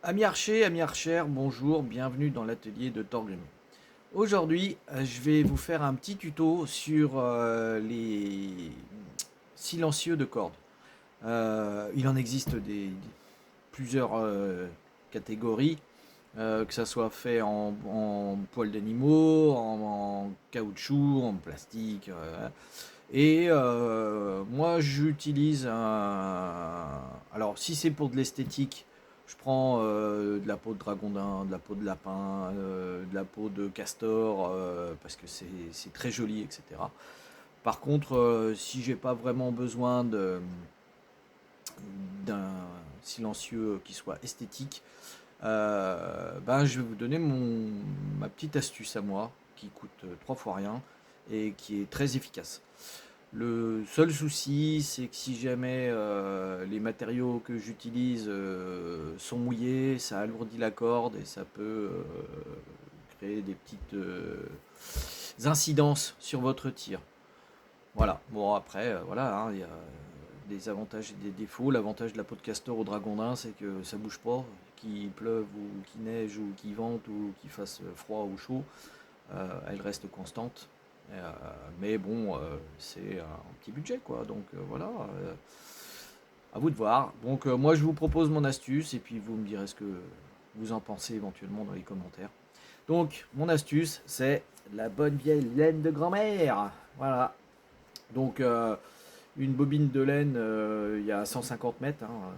Amis archers, amis archères, bonjour, bienvenue dans l'atelier de Torgrim. Aujourd'hui, je vais vous faire un petit tuto sur les silencieux de cordes. Il en existe plusieurs catégories, que ça soit fait en poils d'animaux, en caoutchouc, en plastique. Moi, j'utilise un. Alors, si c'est pour de l'esthétique, je prends de la peau de dragondin, de la peau de lapin, de la peau de castor, parce que c'est très joli, etc. Par contre, si j'ai pas vraiment besoin d'un silencieux qui soit esthétique, ben, je vais vous donner ma petite astuce à moi, qui coûte 3 fois rien et qui est très efficace. Le seul souci, c'est que si jamais les matériaux que j'utilise sont mouillés, ça alourdit la corde et ça peut créer des petites incidences sur votre tir. Voilà. Bon, après, voilà, hein, il y a des avantages et des défauts. L'avantage de la peau de castor au dragondin, c'est que ça bouge pas, qu'il pleuve ou qu'il neige ou qu'il vente ou qu'il fasse froid ou chaud, elle reste constante. Euh, mais bon, c'est un petit budget, quoi. Donc voilà, à vous de voir. Donc moi, je vous propose mon astuce et puis vous me direz ce que vous en pensez éventuellement dans les commentaires. Donc, mon astuce, c'est la bonne vieille laine de grand-mère. Voilà. Donc, une bobine de laine, il y a 150 mètres. Hein,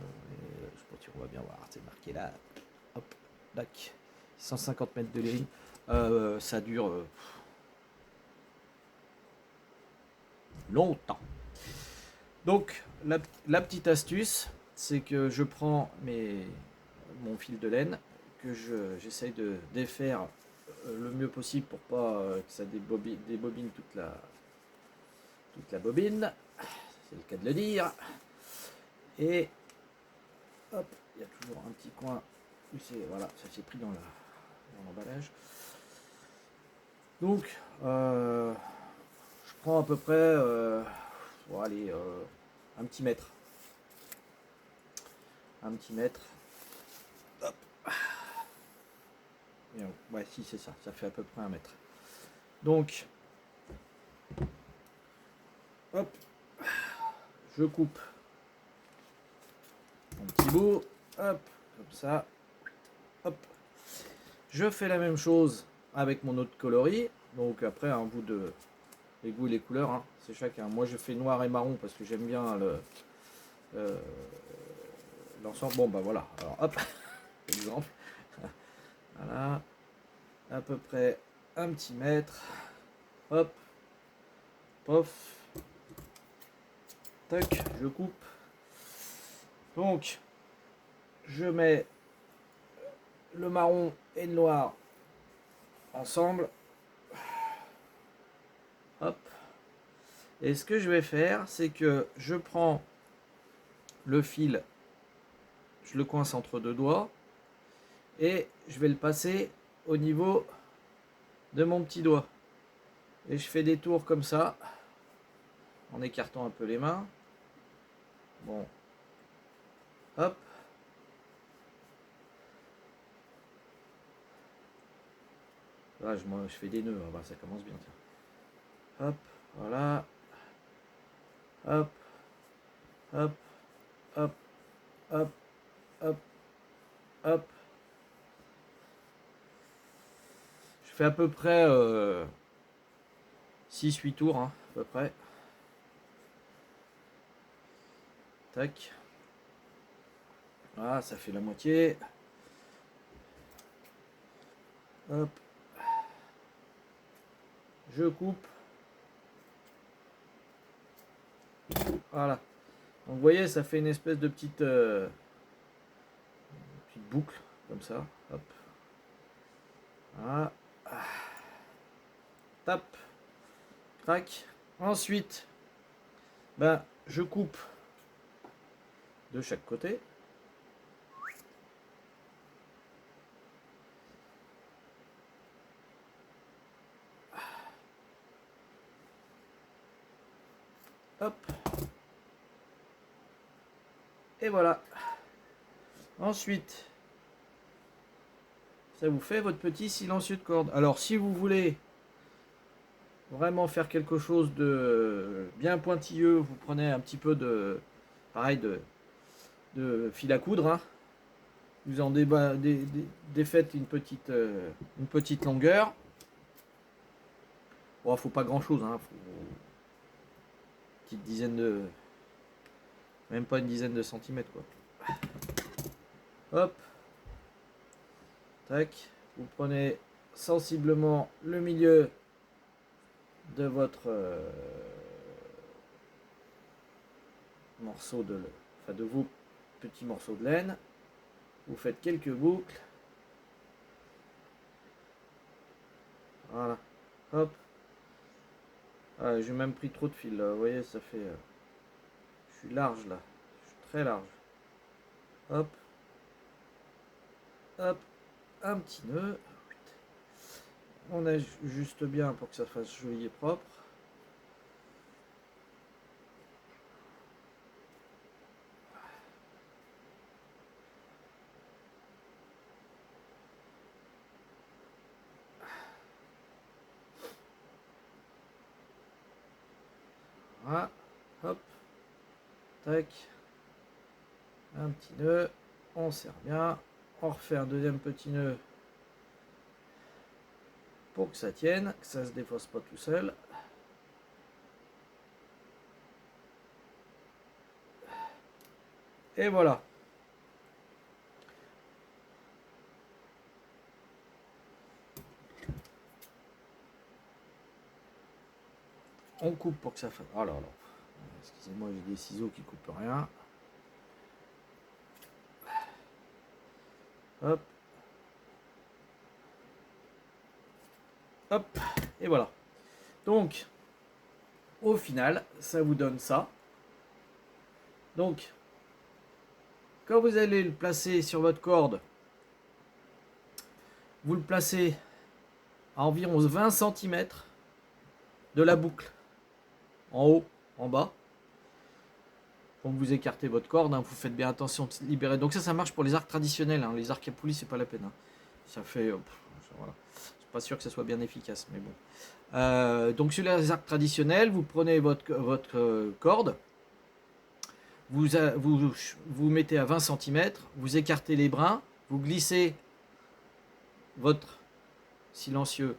je sais pas si on va bien voir, c'est marqué là. Hop, tac. 150 mètres de laine. Ça dure longtemps. Donc, la petite astuce, c'est que je prends mon fil de laine, que j'essaye de défaire le mieux possible pour pas que ça débobine toute la bobine. C'est le cas de le dire. Et hop, il y a toujours un petit coin où voilà, ça s'est pris dans l'emballage. Donc, je prends à peu près, bon, allez, un petit mètre. Un petit mètre. Hop. Ouais, si, c'est ça. Ça fait à peu près un mètre. Donc, hop, je coupe mon petit bout. Hop, comme ça. Hop. Je fais la même chose avec mon autre coloris. Donc, après, un bout de les goûts et les couleurs, hein, c'est chacun. Moi, je fais noir et marron parce que j'aime bien euh, l'ensemble. Bon, bah voilà. Alors, hop, exemple. Voilà. À peu près un petit mètre. Hop, pof, tac, je coupe. Donc, je mets le marron et le noir ensemble. Hop. Et ce que je vais faire, c'est que je prends le fil, je le coince entre deux doigts et je vais le passer au niveau de mon petit doigt. Et je fais des tours comme ça, en écartant un peu les mains. Bon, hop. Là, je fais des nœuds, ah bah, ça commence bien. Tiens. Hop, voilà. Hop, hop, hop, hop, hop, hop. Je fais à peu près 6-8 tours, hein, à peu près. Tac. Voilà, ça fait la moitié. Hop. Je coupe. Voilà. Donc vous voyez, ça fait une espèce de petite boucle, comme ça. Hop. Voilà. Tap. Crac. Ensuite, ben, je coupe de chaque côté. Hop. Et voilà. Ensuite, ça vous fait votre petit silencieux de corde. Alors si vous voulez vraiment faire quelque chose de bien pointilleux, vous prenez un petit peu de, pareil, de fil à coudre, hein. Vous en défaites une petite longueur. Bon, faut pas grand chose, hein. Faut une petite dizaine de, même pas une dizaine de centimètres, quoi. Hop, tac. Vous prenez sensiblement le milieu de votre morceau de vos petits morceaux de laine. Vous faites quelques boucles. Voilà. Hop. Ah, j'ai même pris trop de fil là. Vous voyez, ça fait. Je suis large là. Je suis très large. Hop. Hop. Un petit nœud. On ajuste bien pour que ça fasse joli et propre. Voilà. Hop. Tac. Un petit nœud. On serre bien. On refait un deuxième petit nœud pour que ça tienne, que ça se défausse pas tout seul. Et voilà. On coupe pour que ça fasse. Oh là là. Excusez-moi, j'ai des ciseaux qui coupent rien. Hop. Hop. Et voilà. Donc, au final, ça vous donne ça. Donc, quand vous allez le placer sur votre corde, vous le placez à environ 20 cm de la boucle. En haut, en bas. Donc vous écartez votre corde, hein, vous faites bien attention de libérer. Donc ça marche pour les arcs traditionnels, hein. Les arcs à poulie, c'est pas la peine, hein. Ça fait... voilà. Je suis pas sûr que ça soit bien efficace, mais bon. Donc sur les arcs traditionnels, vous prenez votre corde, vous mettez à 20 cm, vous écartez les brins, vous glissez votre silencieux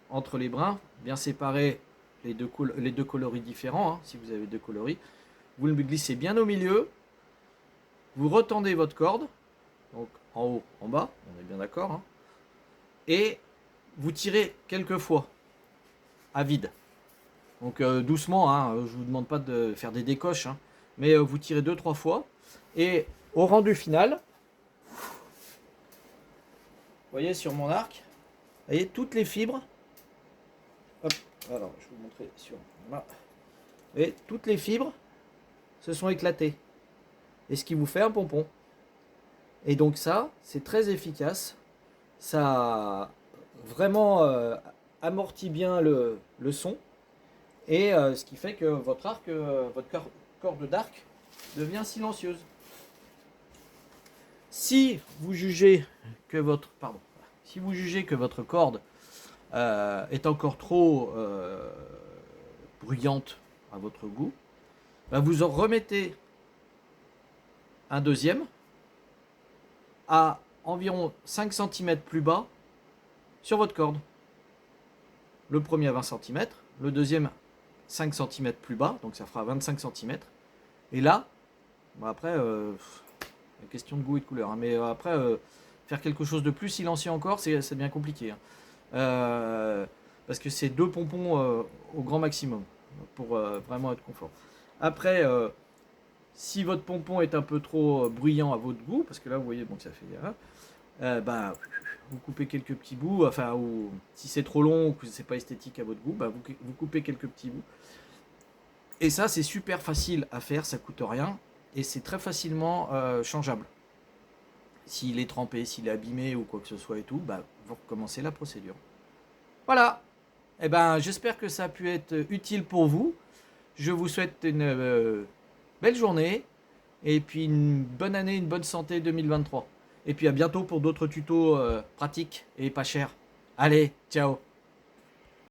entre les brins, bien séparer les deux coloris différents, hein, si vous avez deux coloris. Vous le glissez bien au milieu, vous retendez votre corde, donc en haut, en bas, on est bien d'accord, hein, et vous tirez quelques fois à vide. Donc doucement, hein, je ne vous demande pas de faire des décoches, hein, mais vous tirez 2-3 fois, et au rendu final, vous voyez sur mon arc, vous voyez toutes les fibres, hop, alors je vais vous montrer sur, voilà, vous voyez, toutes les fibres se sont éclatées, et ce qui vous fait un pompon. Et donc ça, c'est très efficace, ça vraiment amortit bien le son, et ce qui fait que votre arc, votre corde d'arc devient silencieuse. Si vous jugez que votre corde est encore trop bruyante à votre goût, ben vous en remettez un deuxième à environ 5 cm plus bas sur votre corde. Le premier à 20 cm, le deuxième 5 cm plus bas, donc ça fera 25 cm. Et là, bon après, question de goût et de couleur, hein, mais après, faire quelque chose de plus silencieux encore, c'est bien compliqué, hein. Parce que c'est 2 pompons au grand maximum pour vraiment être confort. Après, si votre pompon est un peu trop bruyant à votre goût, parce que là vous voyez bon, que ça fait bah, vous coupez quelques petits bouts, enfin, ou si c'est trop long ou que c'est pas esthétique à votre goût, bah, vous coupez quelques petits bouts. Et ça c'est super facile à faire, ça coûte rien et c'est très facilement changeable. S'il est trempé, s'il est abîmé ou quoi que ce soit et tout, bah, vous recommencez la procédure. Voilà. Et ben, j'espère que ça a pu être utile pour vous. Je vous souhaite une belle journée et puis une bonne année, une bonne santé 2023. Et puis à bientôt pour d'autres tutos pratiques et pas chers. Allez, ciao!